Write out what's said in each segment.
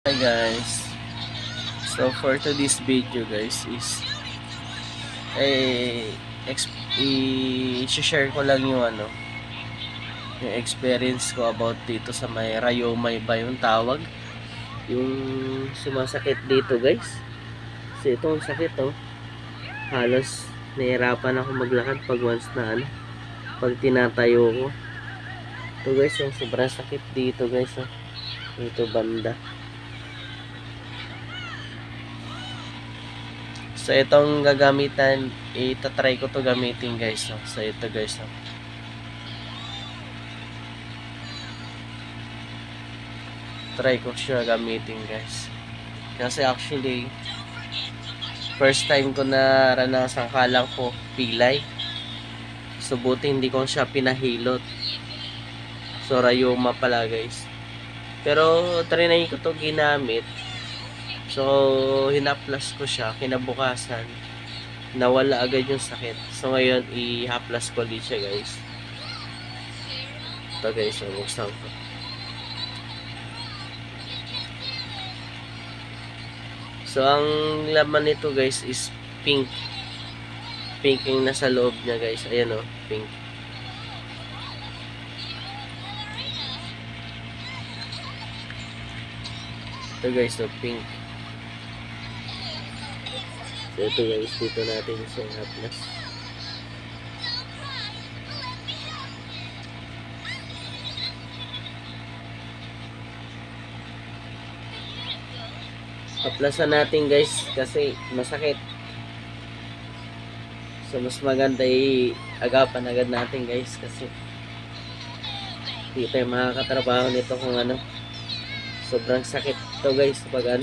Hi guys, so for today's video guys is i-share ko lang yung experience ko about dito sa may rayomay ba yung tawag, yung sumasakit dito guys. So itong sakit halos nahirapan ako maglakad pag once na pag tinatayo ko. Ito guys, yung sobrang sakit dito guys, dito banda. So itong gagamitan, itatry ko to gamitin guys. So ito guys. Try ko siya gamitin guys. Kasi actually, first time ko naranasan, kala ko pilay. So buti hindi ko siya pinahilot. So rayoma pala guys. Pero trinay ko to ginamit. So, hinaplas ko siya. Kinabukasan, nawala agad yung sakit. So, ngayon, i-haplas ko ulit siya, guys. Ito, guys. Buksan ko. So, ang laman nito, guys, is pink. Pink yung nasa loob niya, guys. Ayan, pink. Ito, guys, pink. So ito guys, dito natin sa haplas. Haplasan natin guys kasi masakit. So mas maganda agapan agad natin guys kasi hindi tayo makakatrabaho nito kung sobrang sakit to guys pag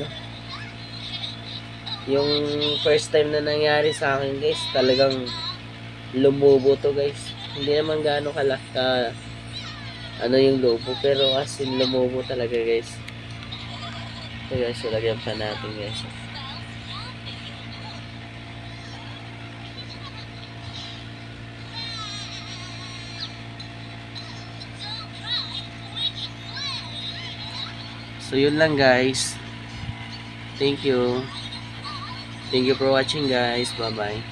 yung first time na nangyari sa akin guys, talagang lumubo to guys. Hindi naman gaano kalaka yung lobo, pero as in lumubo talaga guys. So guys, lagyan pa natin guys. So yun lang guys. Thank you. Thank you for watching guys. Bye bye.